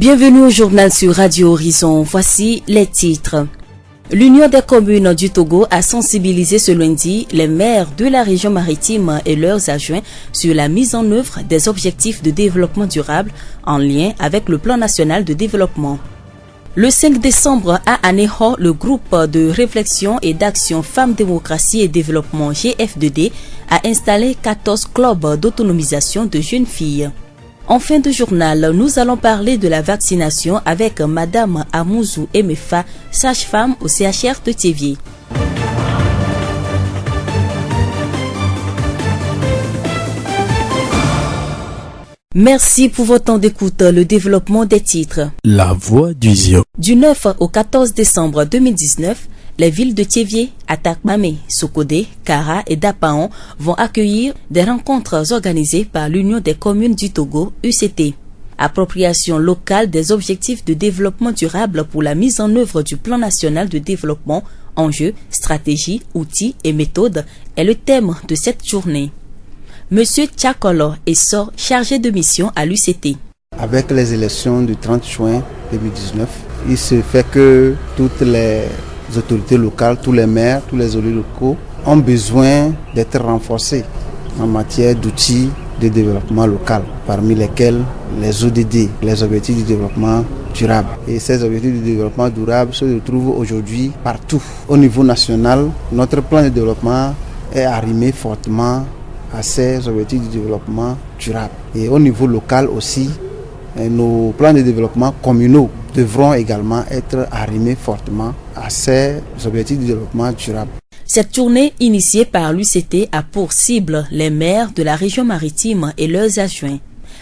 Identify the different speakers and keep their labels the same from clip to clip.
Speaker 1: Bienvenue au journal sur Radio Horizon. Voici les titres. L'Union des communes du Togo a sensibilisé ce lundi les maires de la région maritime et leurs adjoints sur la mise en œuvre des objectifs de développement durable en lien avec le plan national de développement. Le 5 décembre à Aného, le groupe de réflexion et d'action Femmes, Démocratie et Développement GF2D a installé 14 clubs d'autonomisation de jeunes filles. En fin de journal, nous allons parler de la vaccination avec Madame Amouzou Emefa, sage-femme au CHR de Thiévié. Merci pour votre temps d'écoute. Le développement des titres.
Speaker 2: La voix du Zio.
Speaker 1: Du 9 au 14 décembre 2019, les villes de Thiévié, Atakmame, Sokodé, Kara et Dapaon vont accueillir des rencontres organisées par l'Union des communes du Togo, UCT. Appropriation locale des objectifs de développement durable pour la mise en œuvre du plan national de développement, enjeux, stratégies, outils et méthodes est le thème de cette journée. Monsieur Tchakolo est chargé de mission à l'UCT.
Speaker 3: Avec les élections du 30 juin 2019, il se fait que toutes les autorités locales, tous les maires, tous les élus locaux ont besoin d'être renforcés en matière d'outils de développement local, parmi lesquels les ODD, les objectifs du développement durable. Et ces objectifs de développement durable se retrouvent aujourd'hui partout. Au niveau national, notre plan de développement est arrimé fortement à ces objectifs de développement durable. Et au niveau local aussi, nos plans de développement communaux devront également être arrimés fortement à ces objectifs de développement durable.
Speaker 1: Cette journée initiée par l'UCT a pour cible les maires de la région maritime et leurs adjoints.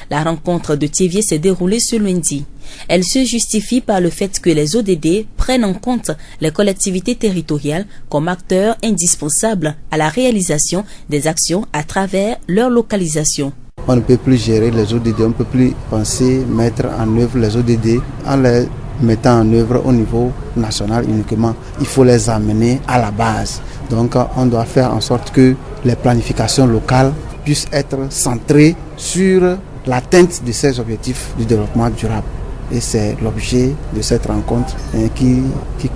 Speaker 1: La rencontre de Thiévié s'est déroulée ce lundi. Elle se justifie par le fait que les ODD prennent en compte les collectivités territoriales comme acteurs indispensables à la réalisation des actions à travers leur localisation.
Speaker 3: On ne peut plus gérer les ODD, on ne peut plus penser mettre en œuvre les ODD en les mettant en œuvre au niveau national uniquement. Il faut les amener à la base. Donc on doit faire en sorte que les planifications locales puissent être centrées sur l'atteinte de ces objectifs du développement durable. Et c'est l'objet de cette rencontre qui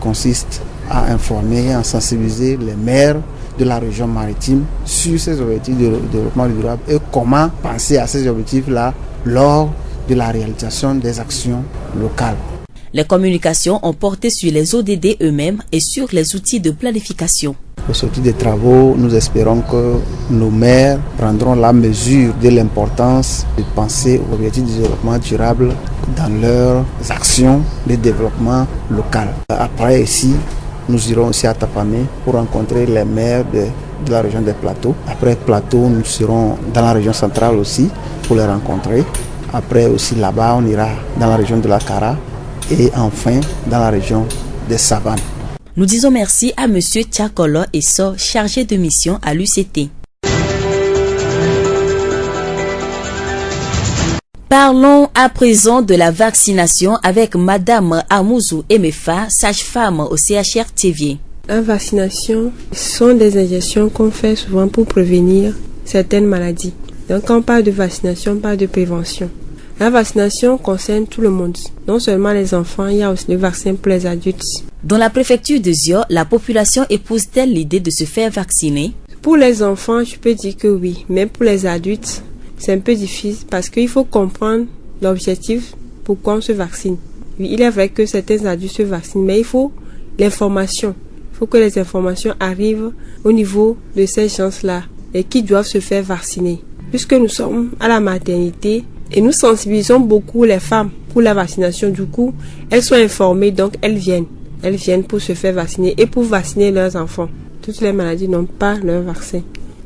Speaker 3: consiste à informer et à sensibiliser les maires de la région maritime sur ces objectifs de développement durable et comment penser à ces objectifs-là lors de la réalisation des actions locales.
Speaker 1: Les communications ont porté sur les ODD eux-mêmes et sur les outils de planification.
Speaker 3: Au sortir des travaux, nous espérons que nos maires prendront la mesure de l'importance de penser aux objectifs de développement durable dans leurs actions de développement local. Après ici, nous irons aussi à Tapamé pour rencontrer les maires de la région des Plateaux. Après Plateau, nous serons dans la région centrale aussi pour les rencontrer. Après aussi là-bas, on ira dans la région de la Kara et enfin dans la région des Savanes.
Speaker 1: Nous disons merci à Monsieur Tchakolo et chargé de mission à l'UCT. Parlons à présent de la vaccination avec Madame Amouzou Emefa, sage-femme au CHR Thiévié.
Speaker 4: La vaccination sont des injections qu'on fait souvent pour prévenir certaines maladies. Donc quand on parle de vaccination, on parle de prévention. La vaccination concerne tout le monde, non seulement les enfants, il y a aussi le vaccin pour les adultes.
Speaker 1: Dans la préfecture de Zio, la population épouse-t-elle l'idée de se faire vacciner?
Speaker 4: Pour les enfants, je peux dire que oui, mais pour les adultes, c'est un peu difficile parce qu'il faut comprendre l'objectif, pourquoi on se vaccine. Oui, il est vrai que certains adultes se vaccinent, mais il faut l'information. Il faut que les informations arrivent au niveau de ces gens-là et qui doivent se faire vacciner. Puisque nous sommes à la maternité et nous sensibilisons beaucoup les femmes pour la vaccination, du coup, elles sont informées, donc elles viennent. Elles viennent pour se faire vacciner et pour vacciner leurs enfants. Toutes les maladies n'ont pas leur vaccin.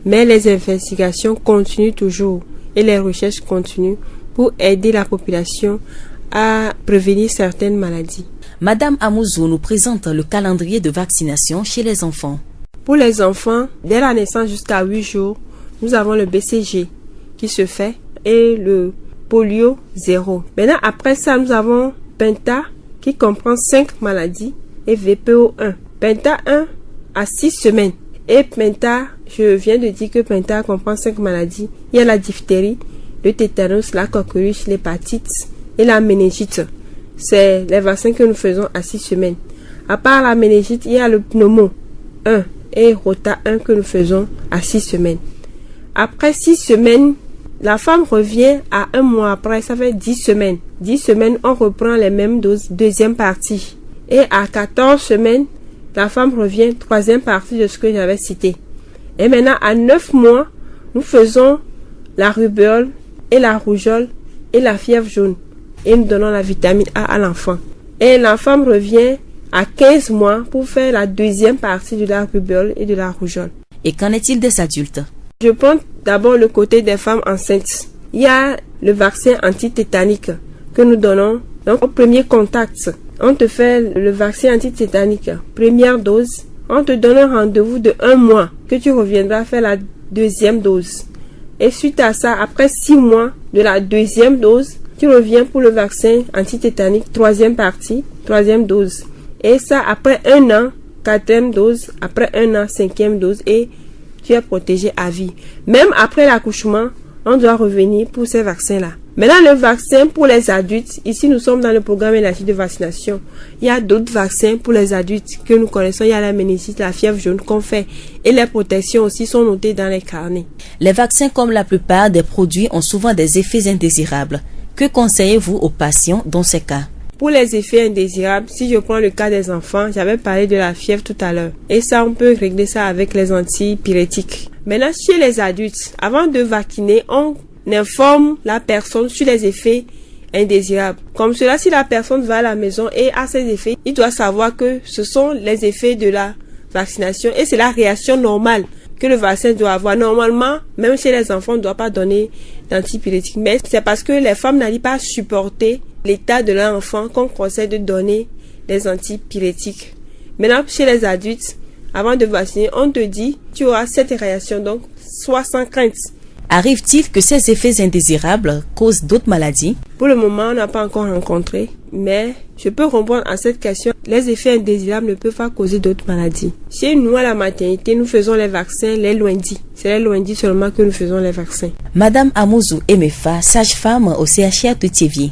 Speaker 4: Mais les investigations continuent toujours et les recherches continuent pour aider la population à prévenir certaines maladies.
Speaker 1: Madame Amouzou nous présente le calendrier de vaccination chez les enfants.
Speaker 4: Pour les enfants, dès la naissance jusqu'à 8 jours, nous avons le BCG qui se fait et le polio 0. Maintenant, après ça, nous avons Penta qui comprend 5 maladies et VPO 1. Penta 1 à 6 semaines. Et Penta, je viens de dire que Penta comprend 5 maladies. Il y a la diphtérie, le tétanos, la coqueluche, l'hépatite et la méningite. c'est les vaccins que nous faisons à 6 semaines. À part la méningite, il y a le pneumo 1 et rota 1 que nous faisons à 6 semaines. Après 6 semaines, la femme revient à 1 mois après, ça fait 10 semaines. 10 semaines, on reprend les mêmes doses, deuxième partie. Et à 14 semaines, la femme revient, troisième partie de ce que j'avais cité. Et maintenant, à 9 mois, nous faisons la rubéole et la rougeole et la fièvre jaune. Et nous donnons la vitamine A à l'enfant. Et la femme revient à 15 mois pour faire la deuxième partie de la rubéole et de la rougeole.
Speaker 1: Et qu'en est-il des adultes?
Speaker 4: Je prends d'abord le côté des femmes enceintes. Il y a le vaccin antitétanique que nous donnons. Donc, au premier contact, on te fait le vaccin antitétanique. Première dose, on te donne un rendez-vous de 1 mois que tu reviendras faire la deuxième dose. Et suite à ça, après 6 mois de la deuxième dose, tu reviens pour le vaccin antitétanique, troisième partie, troisième dose. Et ça, après 1 an, quatrième dose, après 1 an, cinquième dose, et tu es protégé à vie. Même après l'accouchement, on doit revenir pour ces vaccins-là. Maintenant, le vaccin pour les adultes, ici nous sommes dans le programme élargi de vaccination. Il y a d'autres vaccins pour les adultes que nous connaissons. Il y a la méningite, la fièvre jaune qu'on fait. Et les protections aussi sont notées dans les carnets.
Speaker 1: Les vaccins, comme la plupart des produits, ont souvent des effets indésirables. Que conseillez-vous aux patients dans ces cas?
Speaker 4: Pour les effets indésirables, si je prends le cas des enfants, j'avais parlé de la fièvre tout à l'heure. Et ça, on peut régler ça avec les antipyrétiques. Maintenant, chez les adultes, avant de vacciner, on informe la personne sur les effets indésirables. Comme cela, si la personne va à la maison et a ses effets, il doit savoir que ce sont les effets de la vaccination et c'est la réaction normale que le vaccin doit avoir. Normalement, même chez les enfants, on ne doit pas donner d'antipyrétiques. Mais c'est parce que les femmes n'arrivent pas à supporter l'état de leur enfant qu'on conseille de donner des antipyrétiques. Maintenant, chez les adultes, avant de vacciner, on te dit tu auras cette réaction, donc sois sans crainte.
Speaker 1: Arrive-t-il que ces effets indésirables causent d'autres maladies?
Speaker 4: Pour le moment, on n'a pas encore rencontré, mais je peux répondre à cette question. Les effets indésirables ne peuvent pas causer d'autres maladies. Chez nous, à la maternité, nous faisons les vaccins les lundis. C'est les lundis seulement que nous faisons les vaccins.
Speaker 1: Madame Amouzou Emefa, sage-femme au CHR de Thiéviers.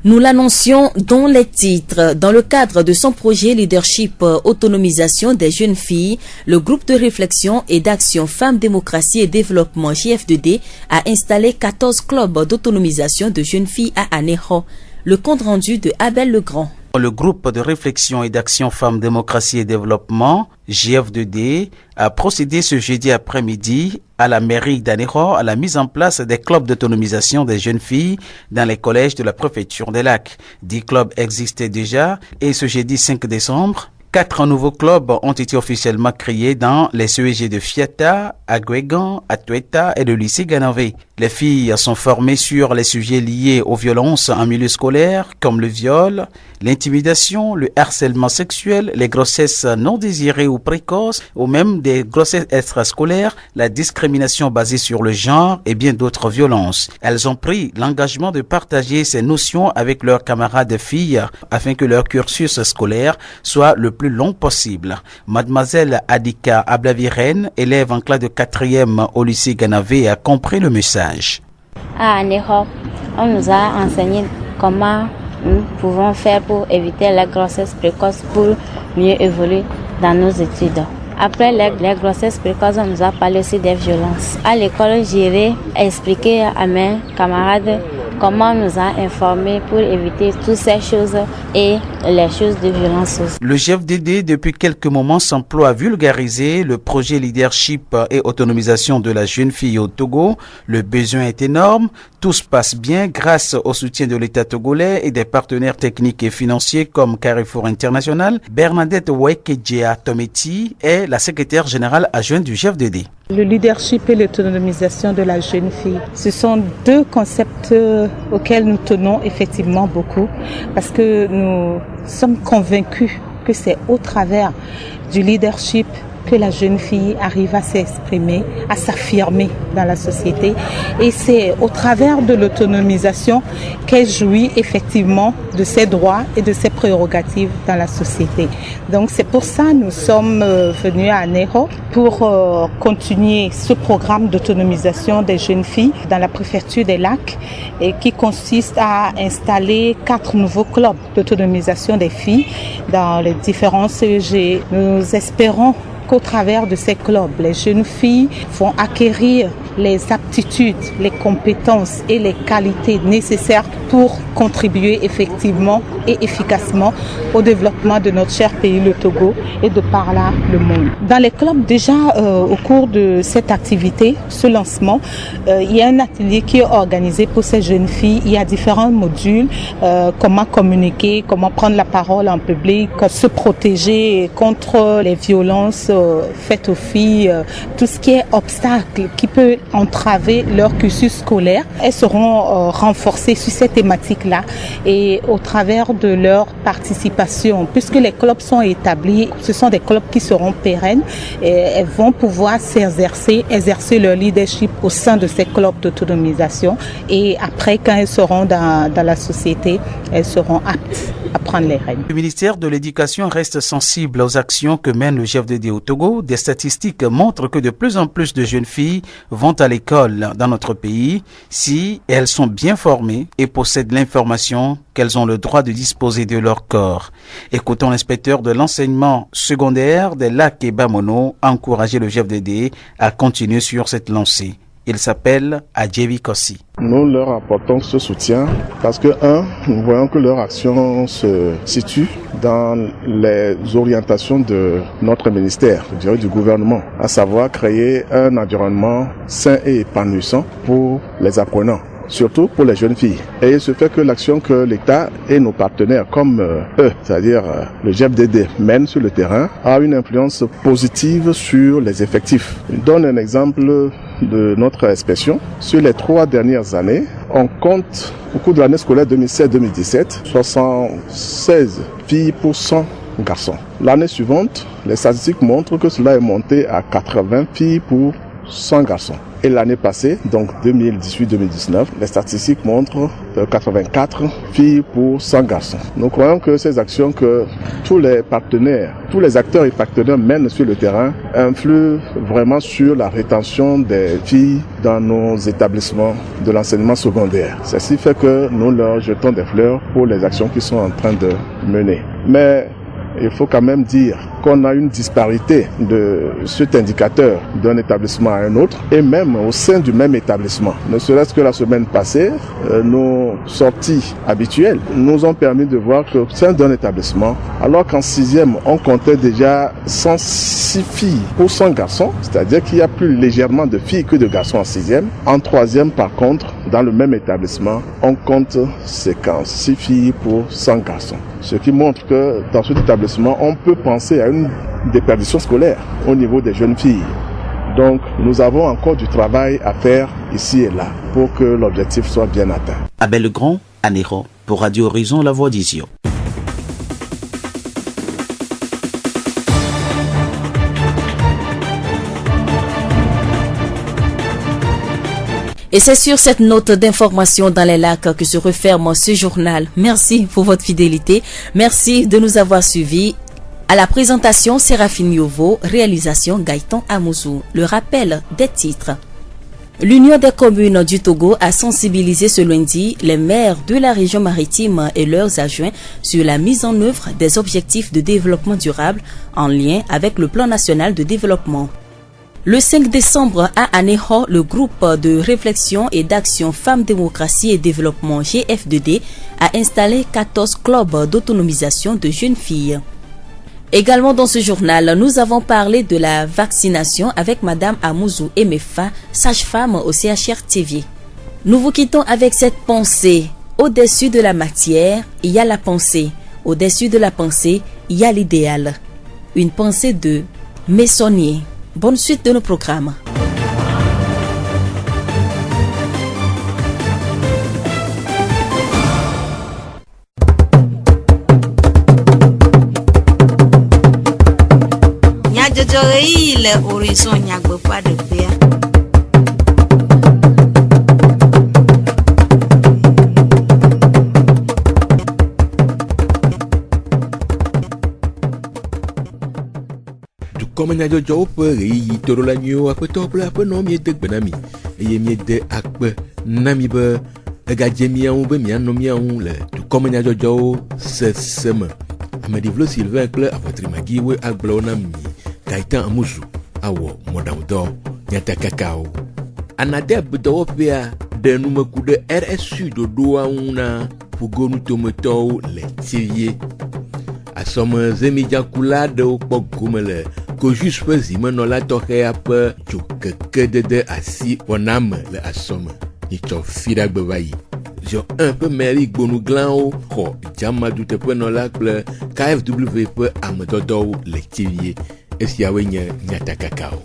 Speaker 1: Nous l'annoncions dans les titres. Dans le cadre de son projet Leadership Autonomisation des jeunes filles, le groupe de réflexion et d'action Femmes, Démocratie et Développement JF2D a installé 14 clubs d'autonomisation de jeunes filles à Anéro. Le compte rendu de Abel Legrand.
Speaker 2: Le groupe de réflexion et d'action Femmes, Démocratie et Développement, JF2D, a procédé ce jeudi après-midi à la mairie d'Anéro à la mise en place des clubs d'autonomisation des jeunes filles dans les collèges de la préfecture des Lacs. 10 clubs existaient déjà et ce jeudi 5 décembre, 4 nouveaux clubs ont été officiellement créés dans les CEG de Fiata, à Guégan, à Tueta et le lycée Ganavé. Les filles sont formées sur les sujets liés aux violences en milieu scolaire, comme le viol, l'intimidation, le harcèlement sexuel, les grossesses non désirées ou précoces, ou même des grossesses extrascolaires, la discrimination basée sur le genre et bien d'autres violences. Elles ont pris l'engagement de partager ces notions avec leurs camarades filles afin que leur cursus scolaire soit le plus long possible. Mademoiselle Adika Ablaviren, élève en classe de 4e au lycée Ganavé, a compris le message.
Speaker 5: À Anéro, on nous a enseigné comment nous pouvons faire pour éviter la grossesse précoce pour mieux évoluer dans nos études. Après les grossesses précoces, on nous a parlé aussi des violences. À l'école, j'irai expliquer à mes camarades comment on nous a informés pour éviter toutes ces choses et les choses de violence aussi.
Speaker 2: Le JF2D, depuis quelques moments, s'emploie à vulgariser le projet leadership et autonomisation de la jeune fille au Togo. Le besoin est énorme. Tout se passe bien grâce au soutien de l'État togolais et des partenaires techniques et financiers comme Carrefour International. Bernadette Wekedjea Tometi est la secrétaire générale adjointe du JF2D.
Speaker 6: Le leadership et l'autonomisation de la jeune fille, ce sont deux concepts auxquels nous tenons effectivement beaucoup parce que nous sommes convaincus que c'est au travers du leadership que la jeune fille arrive à s'exprimer, à s'affirmer dans la société. Et c'est au travers de l'autonomisation qu'elle jouit effectivement de ses droits et de ses prérogatives dans la société. Donc c'est pour ça que nous sommes venus à Anéro pour continuer ce programme d'autonomisation des jeunes filles dans la préfecture des Lacs et qui consiste à installer 4 nouveaux clubs d'autonomisation des filles dans les différents CEG. Nous espérons qu'au travers de ces clubs, les jeunes filles vont acquérir les aptitudes, les compétences et les qualités nécessaires pour contribuer effectivement et efficacement au développement de notre cher pays, le Togo, et de par là, le monde. Dans les clubs, déjà, au cours de cette activité, ce lancement, il y a un atelier qui est organisé pour ces jeunes filles. Il y a différents modules, comment communiquer, comment prendre la parole en public, se protéger contre les violences faites aux filles, tout ce qui est obstacle qui peut entraver leur cursus scolaire. Elles seront renforcées sur cette thématique-là et au travers de leur participation, puisque les clubs sont établis, ce sont des clubs qui seront pérennes et elles vont pouvoir exercer leur leadership au sein de ces clubs d'autonomisation et après, quand elles seront dans la société, elles seront aptes à prendre les rênes.
Speaker 2: Le ministère de l'Éducation reste sensible aux actions que mène le GFDD au Togo. Des statistiques montrent que de plus en plus de jeunes filles vont à l'école dans notre pays si elles sont bien formées et possèdent l'information qu'elles ont le droit de disposer de leur corps. Écoutons l'inspecteur de l'enseignement secondaire des Lacs et Bamono encourager le GFDD à continuer sur cette lancée. Il s'appelle Adjevi Kossi.
Speaker 7: Nous leur apportons ce soutien parce que, nous voyons que leur action se situe dans les orientations de notre ministère, je dirais du gouvernement, à savoir créer un environnement sain et épanouissant pour les apprenants, surtout pour les jeunes filles. Et il se fait que l'action que l'État et nos partenaires comme eux, c'est-à-dire le GFDD, mènent sur le terrain, a une influence positive sur les effectifs. Je donne un exemple de notre inspection. Sur les 3 dernières années, on compte, au cours de l'année scolaire 2016-2017, 76 filles pour 100 garçons. L'année suivante, les statistiques montrent que cela est monté à 80 filles pour 100 garçons. Et l'année passée, donc 2018-2019, les statistiques montrent 84 filles pour 100 garçons. Nous croyons que ces actions que tous les partenaires, tous les acteurs et partenaires mènent sur le terrain influent vraiment sur la rétention des filles dans nos établissements de l'enseignement secondaire. Ceci fait que nous leur jetons des fleurs pour les actions qu'ils sont en train de mener. Mais il faut quand même dire qu'on a une disparité de cet indicateur d'un établissement à un autre et même au sein du même établissement. Ne serait-ce que la semaine passée, nos sorties habituelles nous ont permis de voir que au sein d'un établissement, alors qu'en 6e, on comptait déjà 106 filles pour 100 garçons, c'est-à-dire qu'il y a plus légèrement de filles que de garçons en 6e. En 3e, par contre, dans le même établissement, on compte 56 filles pour 100 garçons. Ce qui montre que dans cet établissement, on peut penser à une déperdition scolaire au niveau des jeunes filles. Donc, nous avons encore du travail à faire ici et là pour que l'objectif soit bien atteint.
Speaker 2: Abel Legrand, Anéro, pour Radio Horizon, La Voix d'Isio.
Speaker 1: Et c'est sur cette note d'information dans les lacs que se referme ce journal. Merci pour votre fidélité. Merci de nous avoir suivis. À la présentation, Séraphine Yovo, réalisation Gaëtan Amouzou. Le rappel des titres. L'Union des communes du Togo a sensibilisé ce lundi les maires de la région maritime et leurs adjoints sur la mise en œuvre des objectifs de développement durable en lien avec le plan national de développement. Le 5 décembre à Anéro, le groupe de réflexion et d'action Femmes, Démocratie et Développement GFDD a installé 14 clubs d'autonomisation de jeunes filles. Également dans ce journal, nous avons parlé de la vaccination avec Madame Amouzou Emefa, sage-femme au CHR TV. Nous vous quittons avec cette pensée. Au-dessus de la matière, il y a la pensée. Au-dessus de la pensée, il y a l'idéal. Une pensée de Messonnier. Bonne suite de nos programmes.
Speaker 8: Adzɔɣeyiɣi le Horizon Nyagbeƒa ɖeƒea.
Speaker 9: Dukɔmenyadzɔdzɔwo ƒe ɣeyiɣi tɔɖola nyuiwo aƒetɔ kple aƒenɔ miede gbe na mi eye miede akpe na mi be egadze miawo be mianɔ miawo le dukɔmenyadzɔdzɔwo sese me. Ameɖivlo Sylvain kple Avɔtri Magi woe agblɔwo na mi. Gaëtan Amuzu awɔ mɔɖaŋudɔ nyatakakawo. Anadeb dɔwɔƒea ɖe numeku ɖe RSU ɖoɖoa ŋu na ƒogonutometɔwo le Tivie. Asɔmezemidjakula ɖewo kpɔ gome le Kojus ƒe zimenɔla tɔxɛa ƒe dzokekedede asi wɔna me le asɔme. Nyitsɔ fiɖagbe va yi. Ziɔ 1 ƒe mairie gbonuglãwo xɔ Djamadu teƒenɔla kple KFW ƒe amedɔdɔwo le Tivie. Esiawoe nye nyatakakawo.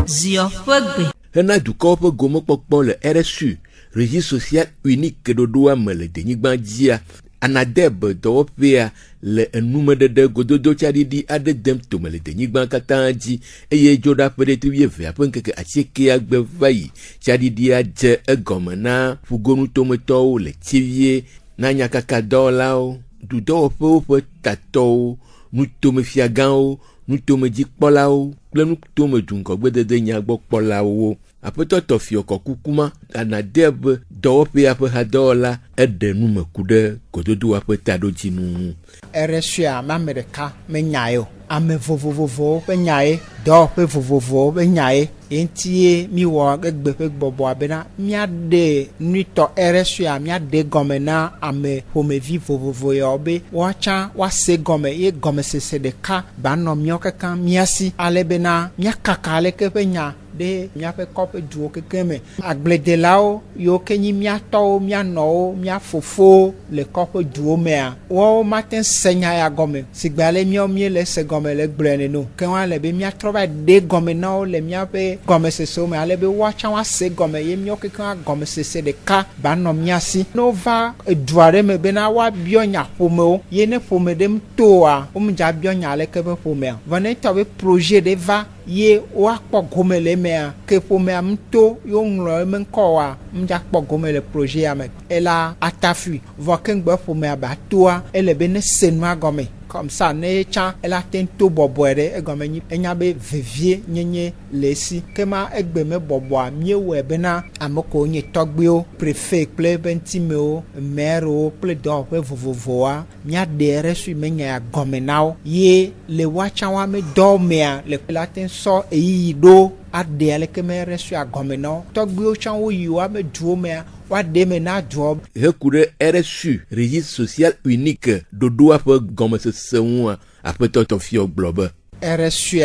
Speaker 8: Ziɔ ƒe gbe.
Speaker 9: Hena dukɔwo ƒe gomekpɔkpɔ le RSU, Régie sociale unique ɖoɖoa me le denyigba dzia. Anadeb dɔwɔƒea le enumeɖeɖe gododo tsaɖiɖi aɖe dem tome le denyigba katã dzi eye dzoɖaƒe ɖe 32 ƒe ŋkeke 90 gbe va yi. Tsaɖiɖia dze egɔme na ƒogonutometɔwo le Tivie, na nyakakadɔwɔlawo, dudɔwɔƒewo ƒe tatɔwo, nutomefiagãwo, nutomedzikpɔlawo kple nutomedungɔgbedede nyagbɔkpɔlawo. Aƒetɔ Tɔfio Kɔkukuma Anadeb dɔwɔƒea ƒe hadɔwɔla eɖe numeku ɖe gododoa ƒe taɖodzinu.
Speaker 10: RSU ame ɖeka menyae o. Ame vovovowo ƒe nyae, dɔwɔƒe vovovowo ƒe nyae. Eŋutie miwɔ egbe ƒe gbɔgbɔa bena miaɖe nuitɔ RSU miaɖe gɔme na ame ƒomevi vovovo yawo be woatsã woase gɔme ye gɔmesese ɖeka banɔ miawo katã miasi ale bena miakaka aleke ƒe nya ɖe miaƒe kɔƒe duwo keke me. Agbledelawo yiwo ke nyi miatɔwo, mianɔwo, miafofowo le kɔƒe duwo mea, woawo mate se nya ya gɔme. Sigbe ale miawo miele se gɔme le gblɔe ne no. Ke wa le be miatrɔ va ɖe gɔme na wo le miaƒe gɔmesesewo me ale be woatsã woase gɔme ye miawo keke gɔmesese ɖeka banɔ miasi. Ne wova edu aɖe me bena woabiɔ nya ƒomewo ye ne ƒome ɖem toa, womedza biɔ nya aleke ƒe ƒomea. Vɔ ne tɔ be projet ɖe va ye woakpɔ gome le emea ke ƒomea mto yo ŋlɔ eme ŋkɔa mdza kpɔ gome le projet ya me ela atafui vɔ ke ŋgbe ƒomea ba toa ele be ne se nua gɔme comme ça ne tsã ela ten to bɔbɔe ɖe egɔme nyi enya be vevie nyenye le esi ke ma egbe me bɔbɔa miewɔe bena ame ko nye tɔgbiwo préfet kple ebe ŋtimewo mairewo kple dɔwɔƒe vovovoa miaɖe RSU menya gɔme na wo ye le woatsã woame dɔwo mea le la ten sɔ eyiyi ɖo aɖe aleke me RSU agɔme na wo tɔgbiwo tsã woyi woame duwo mea waɖe me na duɔ.
Speaker 9: Heku ɖe RSU Régie sociale unique ɖoɖoa ƒe gɔmesese ŋua aƒetɔ Tɔfio gblɔ be
Speaker 10: RSU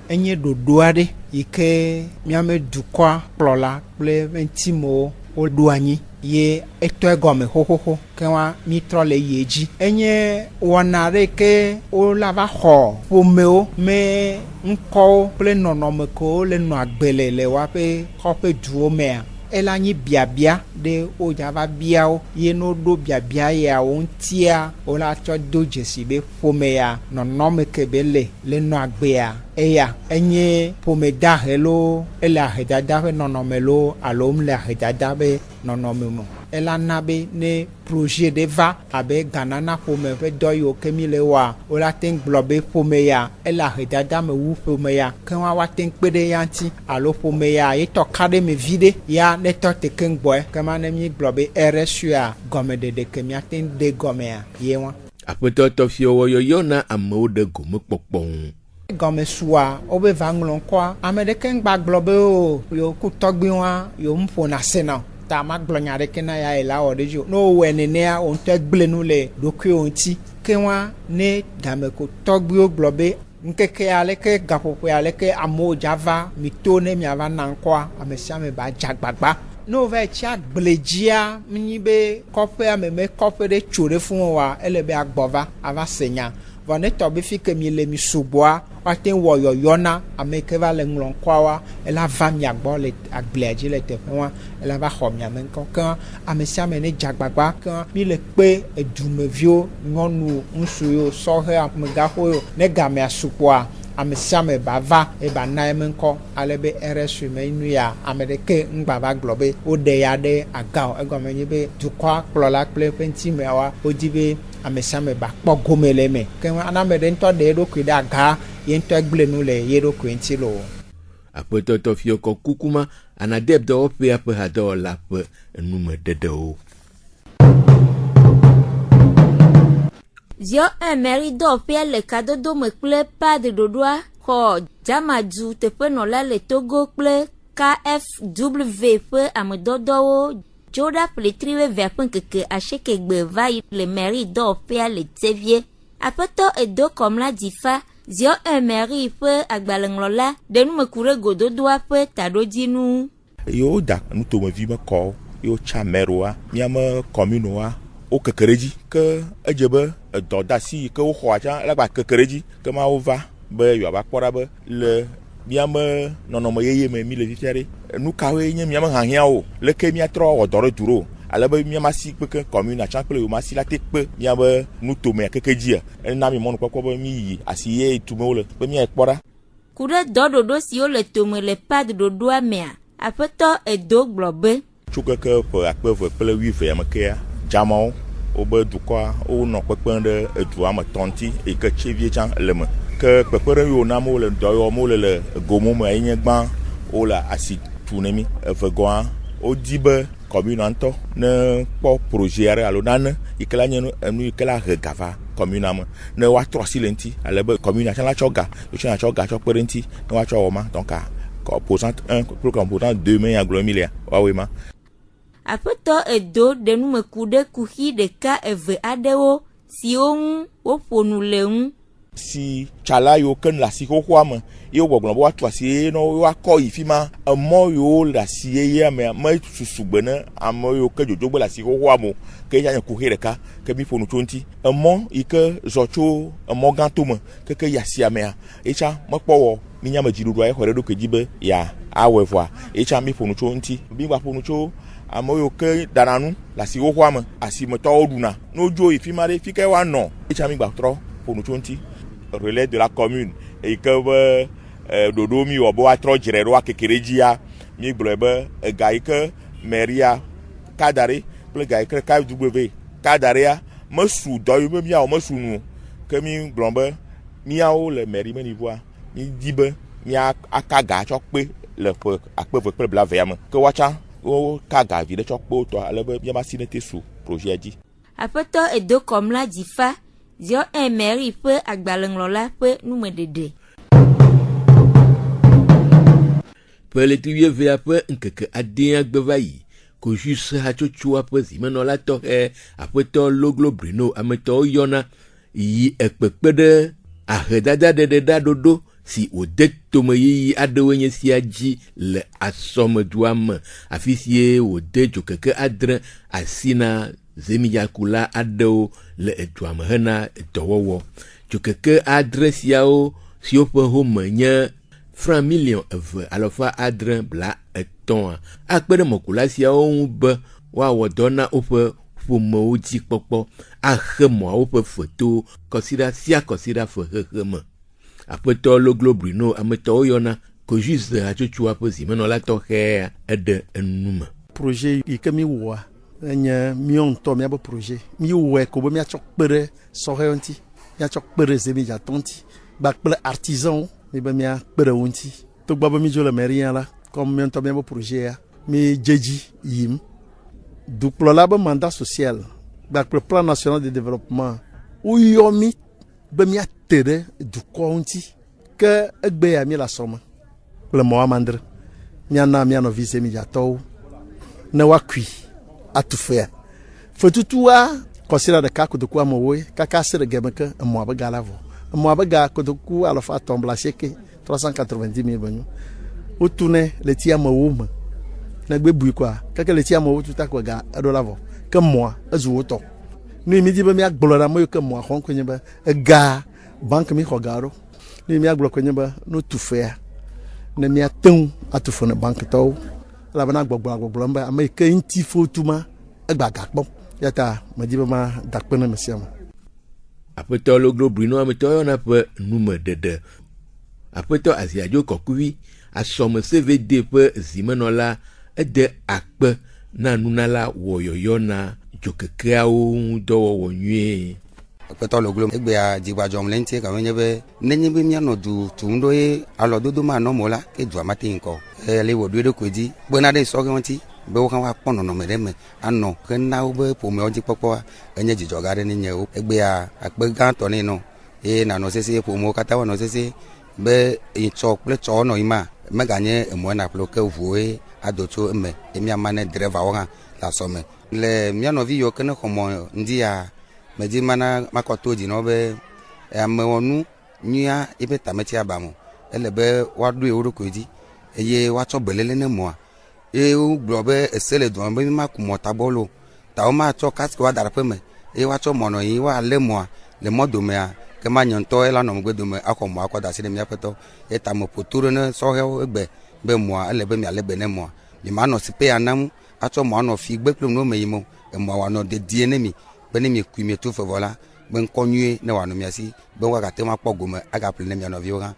Speaker 10: enye ɖoɖo aɖe yi ke miame dukɔa kplɔla kple ŋtimewo woɖo anyi ye etɔe gɔme xoxoxo ke wa mitrɔ le ye dzi enye wɔna ɖe ke wola va xɔ ƒomewo me ŋkɔwo kple nɔnɔme kewo le nɔ agbe le woaƒe xɔƒe duwo mea ela nyi biabia ɖe wodza va biawo ye no ɖo biabia yawo ŋutia wola tsɔ do dzesi be ƒome ya nɔnɔme ke be le nɔ agbea eya enye ƒome dahe lo ele ahedada ƒe nɔnɔme lo alo mle ahedada ƒe nɔnɔme me ela na be ne projet ɖe va abe Ghanana ƒome ƒe dɔ yiwo ke mi le wɔa wola ten gblɔ be ƒome ya ele ahedada me wu ƒome ya ke wa ten kpe ɖe ya ŋuti alo ƒome ya yetɔ ka ɖe me vi ɖe ya netɔ teke ŋgbɔe ke ma ne mi gblɔ be RSU gɔmeɖeɖe ke miaten de gɔmea ye wa.
Speaker 9: Aƒetɔ Tɔfio wɔyɔyɔ na amewo ɖe gomekpɔkpɔ ŋu.
Speaker 10: Gɔmesua wobe va ŋlɔ ŋkɔa ame ɖeke ŋgba gblɔ be o yo ku tɔgbiwa yo ƒona sena ta ma gblɔ nya ɖeke na ya la wɔ ɖe dzi no wɔ nenea o ŋutɔ gble nu le ɖokuiwo ŋuti ke wa ne gameko tɔgbiwo gblɔ be nkeke aleke gaƒoƒo aleke amewo dza va mito ne miava na ŋkɔa ame sia ame ba dza gbagba no va tsi agble dzia nyi be kɔƒea me kɔƒe ɖe tso ɖe fún wa ele be agbɔva ava se nya vɔ ne tɔ be fi ke mi le mi sugbɔa wate wɔ yɔyɔ na ame ke va le ŋlɔ ŋkɔa ela va mia gbɔ le agblea dzi le teƒe wa ela va xɔ mia me ŋkɔ ke ame sia ame ne dzagbagba ke mi le kpe edumeviwo nyɔnu ŋutsuwo sɔhe amegaxowo ne gamea sukpɔa amesiame bava e ba na menko ale be RSU me nu ya amedeke ngba ba globe o de ya de agao e gome ni be dukwa kplola kple penti mewa o dibe amesiame ba kpo gomele me ke anamede nto de do kwida aga ye nto egble nu le ye do kwenti lo
Speaker 9: Apeto fioko kukuma anadeb do pe ape hado la pe nume dedo.
Speaker 11: Zio un mérite d'opérer le cadeau de me plaît pas de dodoa, ko Jamadou te peut non la le Togo plaît KFW peut à me dodo, Joda pour les trier vers point que à chaque vaille le mérite d'opérer le tevier. Apeto et do comme la difa, Zio un mérite peut à balanglola, de nous me courir godo doa peut à dodinu.
Speaker 12: Yo da, nous te me vime ko, yo chameroa, miama communoa. O kekereji ke ejebe dodasi ke wo khoacha la ba kekereji ke ma ova be yo ba kpora be le miame nonomo yeye me mi le fifiare nu kawe nye miame hanhia o le ke mi atro odore duro ale be miama si pe ke commune a chankle yo ma si la tekpe miabe nu to me kekeji na mi monu kwakwo be mi yi asiye tume o le be mi ekpora
Speaker 11: kude dododo si o le tome le pas de dodoa mea apeto edo globe
Speaker 12: chukeke pe akpeve ple 8 ya makea jamao obe dukwa o no pepe de edua me tonti e ke chevie chan leme ke pepe yo na mo le doyo mo le gomo me enye gban o la asi tunemi evegwa o dibe communanto ne po projet alo nan ikela nyenu enu ikela regava communam ne wa trosilenti alebe communation la choga o chana choga chokperenti ne wa choma donc a composant 1 pour composant 2 mais aglomélia wa we ma
Speaker 11: Apeto edo de nous me coude kuhi de ka eve adeo si on o ponu leun
Speaker 12: si chala yo ken la si ko kwam yo gbogbo bo atwa si no yo akọ ifima amo yo la si ye me susugbena amo yo ke jojo la si ko kwam ke ya kuhi de ka ke mi ponu 20 amo ike zocho amo gantoma ke ya si amea echa mo powo ni nyama jirudu aye hore do ke jibe ya awevwa echa mi ponu 20 bi gba ponu cho amoyo ke dananu la si wo kwame asimoto oduna nojo ifimare fike wa no echami gba tro ponu 20 relais de la commune e ke dodo mi obo atro jirero akekerejia mi gblebe gaike meria kadare ple gaike KW kadarea mesu doyo me mia o mesu nu ke mi glombe miao le mairie me niveau mi dibe mi akaga chokpe le pe akpe ple bla veam ke wacha o kaga vi de chokpo to alebe bia masinete su projet di
Speaker 11: apeto edo comme la difa zio un mairie peut agbalenglola peut nous me dede
Speaker 9: pe le trier ve ape nkeke adin agbevayi ko juste ha chochua pe zimeno la to apeto loglo brino ameto yona yi ekpekpede ahedada de dodo si odetome yi adewenye si aji le asome duam afisie ode jokeke adre asina zemiyakula adeo le eduam hena dowowo jokeke adre siao si ope home nye franc million eve alofa adre bla eton akpere mokula siao be wa wodona ope fomo uji popo ahemo ope photo consider for heme apeto loglo brino ameto yona ko juste achuchua posi meno la toke ede enuma
Speaker 13: projet ikemi wa enya mion to mi abo projet mi we ko bo mi achokpere sohonti ya chokpere zemi ja tonti ba kpere artisan mi ba mi akpere wonti to gba ba mi jo la mairie la comme mion to mi abo projet ya mi jeji yim du plola ba mandat social ba kpere plan national de développement ou yomi ba mi atere du konti que egbe ya mi la soma le mo amandre mi ana mi ano vise mi jato na wakui atufea fotutua considère de ka ko de kwa mowe kaka sere gemeke mo abaga lavo mo abaga ko de ku ala fa tombla cheke 390,000 banyu otune le tia mawuma na gbe bui kwa kaka le tia mawu tuta ko ga ado lavo ke mo azu woto ni mi di ba mi agblora mo ke mo ahon ko nyeba ga bank mi khogaro ni mi agblora ko nyeba no tufea na mi atun atufo na bank taw la bana gbogbo mba ama ke nti fotuma agba gakpo yata ma di ba ma dakpena mesiam
Speaker 9: apeto loglo brino ameto yona pe nume dede Aƒetɔ Aziadzo Kɔkuvi asɔme CVD ƒe zimenɔla ede akpe na nunala wɔyɔyɔ na dzokekeawo ŋu dɔwɔwɔ nyuie.
Speaker 14: Aƒetɔ le gblɔm egbea dzigbadzɔm le ŋutie gake nye be nenye be míanɔ du tum ɖo ye alɔdodo ma nɔ mo la ke dua ma te ŋkɔ ele wɔ ɖoe ɖe koe dzi kpena ɖe sɔge ŋuti be wo hã woakpɔ nɔnɔme ɖe me anɔ ke na wo be ƒomewo dzi kpɔkpɔa enye dzidzɔ gã aɖe ne nye wo egbea akpe gãtɔ ne nɔ eye nanɔ sese ƒomewo katã wɔnɔ sese be etsɔ kple tsɔ nɔ yi ma meganye emɔ na ƒlo ke ʋuwoe ado tso eme ye míama ne drɛvawo hã le asɔme le míanɔvi yiwo ke ne xɔ mɔ ŋdia medzi mana makɔto dzi nɔ be amewɔnu nyuia ebe tametsi abamo ele be woaɖoe wo ɖokui dzi eye woatsɔ belele ne mɔa eye wogblɔ be ese le dua be maku mɔ tabɔlo ta wo matsɔ kasike woada ɖe aƒe me eye woatsɔ mɔnɔ yi woalé mɔa le mɔdomea ke ma nye ŋutɔ ela nɔ megbe dome axɔ mɔa akɔ da asi ɖe míaƒe tɔ ye ta me ƒoto ɖo ne sɔhɛwo egbe be mɔa ele be mialé be ne mɔa mi manɔ sipe anam atsɔ mɔa nɔ fi gbe kple nuwo me yi mo emɔa wòanɔ dedie ne mi be ne mi kui mi to fevɔ la be ŋkɔ nyuie ne wòanɔ mia si be woagate ma kpɔ gome agaƒle ne mia nɔviwo hã.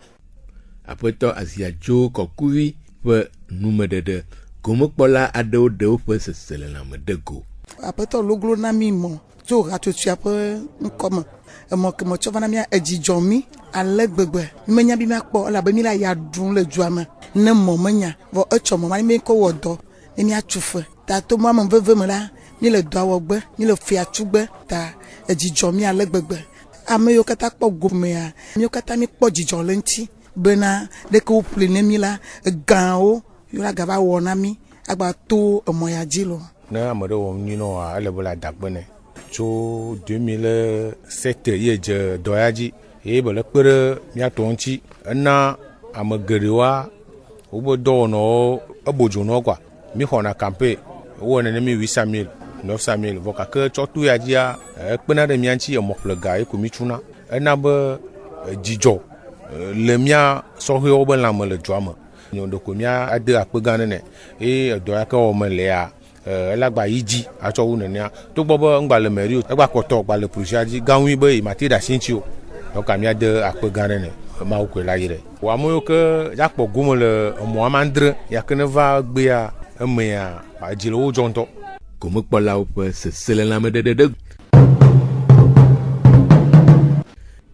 Speaker 9: Aƒetɔ Aziadzo Kɔkuvi ƒe numeɖeɖe gomekpɔla aɖewo ɖe woƒe seselelãme de go.
Speaker 15: Aƒetɔ loglo na mi mɔ tso hatsotsoa ƒe ŋkɔme emɔ ke metsɔ va na mia edzidzɔ mi ale gbegbe menya bi miakpɔ elabe mi la ya ɖum le dua me ne mɔ menya vɔ etsɔ mɔ ma mi kɔ wɔ dɔ ne miatsu fe ta to mɔ ame veve me la mi le dɔa wɔ gbe mi le fia tsu gbe ta edzidzɔ mi ale gbegbe ame yiwo katã kpɔ gomea mi katã mi kpɔ dzidzɔ le ŋuti bena ɖeke wo ƒli ne mi la egãwo yiwo la gava wɔ na mi agba to emɔ ya dzi lo.
Speaker 16: Ne ame ɖe wɔm nyui nɔa ele be le adagbe nɛ tso 2007 ye dze dɔ ya dzi eye be le kpe ɖe míatɔ ŋuti ena ame geɖewoa wobe dɔwɔnɔwo ebodzo nɔ kɔa mi xɔna kampe wo ne mi 800,000 900,000 vɔ gake tsɔ to ya dzia ekpena ɖe mia ŋuti emɔƒlega ye ko mi tsuna ena be dzidzɔ le mia sɔhɛwo be lãme le dua me nyɔnu ko mia ade akpe gã ne eye dɔ ya ke wɔ me lea ela gba yi dzi atsɔ wu nenea togbɔ be ŋgba le mɛri o egba kɔtɔ gba le prosia dzi gãwui be mate ɖe asi ŋuti o donc mia de akpe gã ne mawu koe la yi ɖe wɔ ame yiwo ke ya kpɔ gome le emɔ amandre yake ne va gbea emea dzi le wo dzɔ ŋutɔ.
Speaker 9: Gomekpɔlawo ƒe seselelãmeɖeɖe.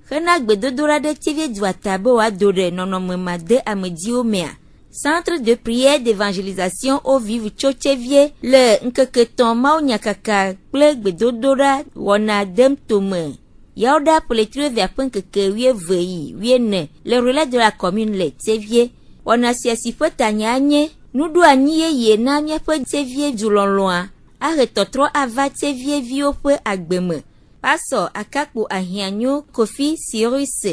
Speaker 11: Hena gbedodoɖa ɖe TV dua ta be wòado ɖe nɔnɔme ma de amedziwo mea. Centre de prière d'évangélisation au vive Tsotsevie le nkeke tɔn mawunyakaka kple gbedodoɖa wɔna dem tome. Yawo ɖa ƒletri ƒe nkeke 12 le relais de la commune le Tsevie. Wɔna sia si ƒe tanya nye nuɖo anyi yeye na míaƒe Tsevie dulɔlɔa ahe tɔtrɔ ava Tsevie viwo ƒe agbeme. Pasɔ Akakpo Ahianyo Kofi Cyrus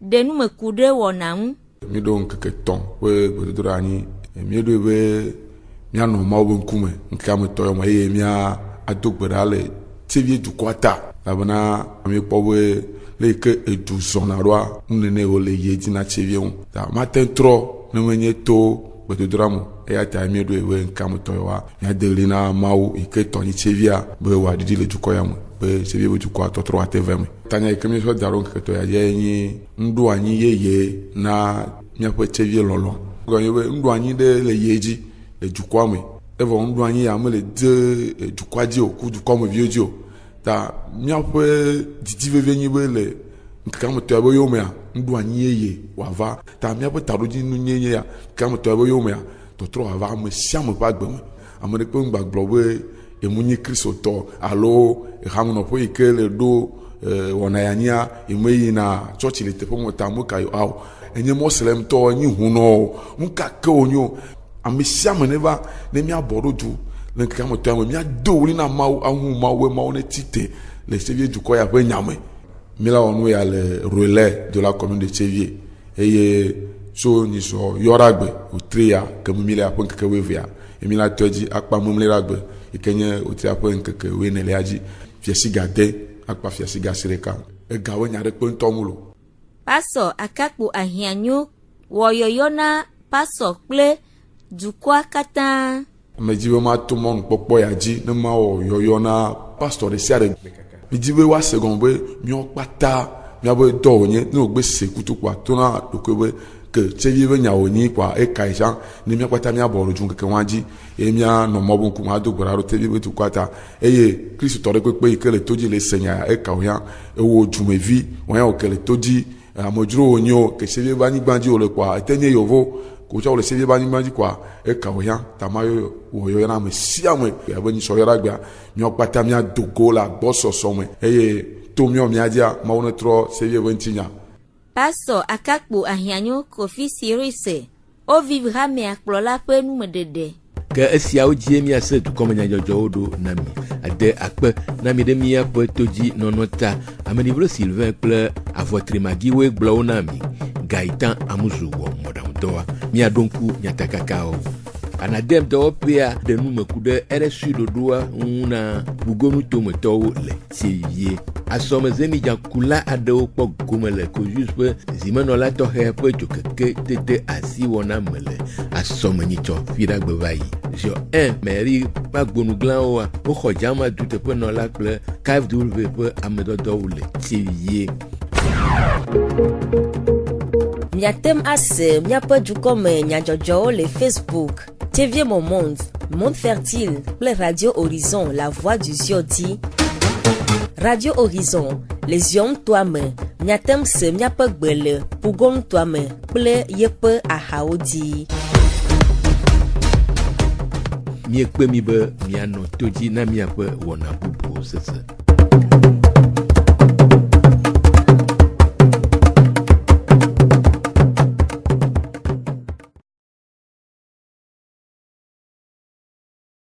Speaker 11: ɖe numeku ɖe wɔna ŋu.
Speaker 17: Mi ɖo nkeke tɔn ƒe gbedodoɖa anyi mi ɖo be mianɔ Mawu be ŋkume nkea me tɔ yɔme eye mia ado gbe ɖa le Tsevie dukɔa ta elabena mi kpɔ be le yi ke edu zɔna ɖoa nunene wo le yi dzi na Tsevie ŋu ta mate trɔ ne menye to gbedodoɖa me eya ta mi ɖo be nkea me tɔ yɔa miade ɣli na Mawu yi ke tɔ nyi Tseviea be wòaɖiɖi le dukɔ ya me be Tsevie be dukɔa tɔtrɔ ate ve me. Tanya yi ke mi sɔ da ɖo nkeke tɔ ya dzi nye ŋɖo anyi yeye na míaƒe Tsevie lɔlɔ. Gɔnye be ŋɖo anyi ɖe le ye dzi le dukɔa me evɔ ŋɖo anyi ya me le de dukɔa dzi o ku dukɔa me viwo dzi o ta míaƒe didi vevie nyi be le nkekea me tɔ ya be yomea ŋɖo anyi yeye wòava ta míaƒe taɖodzi nu nye ya nkekea me tɔ ya be yomea tɔtrɔ wòava ame sia ame ƒe agbe me ame ɖe kpe ŋgba gblɔ be emu nyi kristotɔ alo ehamenɔƒe yi ke le ɖo wɔna ya nyia eme yina tsɔtsi le teƒe me ta me ka awɔ enye mɔslemtɔ enyi hunɔ nuka ke wonyo ame sia ame ne va ne miabɔ ɖo du le nkekea me tɔ ya me miado wli na Mawu ahu Mawu be Mawu ne tite le Tsevie dukɔ ya ƒe nyame. Mi la wɔ nu ya le relais de la commune de Tsevie eye so nyisɔ yɔra gbe wotri ya ke mi le aƒe nkeke 20 emi la tɔ dzi akpa memle la gbe yi ke nye wotri aƒe nkeke 14 dzi fiasiga de akpa fiasiga si ɖeka egawo nya ɖe kpe ŋutɔ mu lo.
Speaker 11: Pasɔ Akakpo Ahianyo wɔ yɔyɔ na pasɔ kple dukɔa katã.
Speaker 17: Me dzi be ma to mɔnukpɔkpɔ ya dzi ne ma wɔ yɔyɔ na pastor ɖe sia ɖe. Mi dzi be woase gɔme be míawo kpata míabe dɔ wònye ne wògbe se kutu kpɔa to na ɖokoe be que tsevi be nyawo ni kwa e kaisha ni mi kwata mi aboro jun keke wanji e mi a no mo bon ku ma do gbara tevi be tu kwata eye Kristo tore pe ke le toji le senya e ka oyan e wo jumevi oyan o ke le toji amojuro onyo ke sevi ba ni gbanji o le kwa etenye yovo ko cha o le sevi ba ni gbanji kwa e ka oyan tamayo wo yo na me siamwe e ba ni so yara gba mi o kwata mi adogo la gbo soso me eye to mi o mi adia ma wona tro sevi be ntinya.
Speaker 11: Pastor Akakpo Ahianyo Kofi Sirise o vivra me akplola pe nu medede
Speaker 9: ke esia o die mi ase tu komenya jojo odo nami ade akpe nami de mi apo toji nonota amenivro Sylvain ple avotri magiwe glo nami Gaitan Amuzu wo modamdoa mi adonku nyatakakao anadem do pia de nu mekude RSU dodoa una bugonu tomoto le tiye asome zemi jakula ade okpo gomele ko juste zimenola to he po jokeke tete asi wona mele asome nito fira gbevayi jo meri magbonu glan o khojama dute pe no la ple KFW pe amedodo le tiye
Speaker 1: Miatem ase miape du comme nyajojo le Facebook TV Mon Monde Fertile, les Radio Horizon, la voix du Ziodi. Radio Horizon, les yom toi-même, miatem se miape gbele, pougon toi-même, ple yepe a haodi.
Speaker 9: Miekpe mi be miano toji na miape wona bubu sese.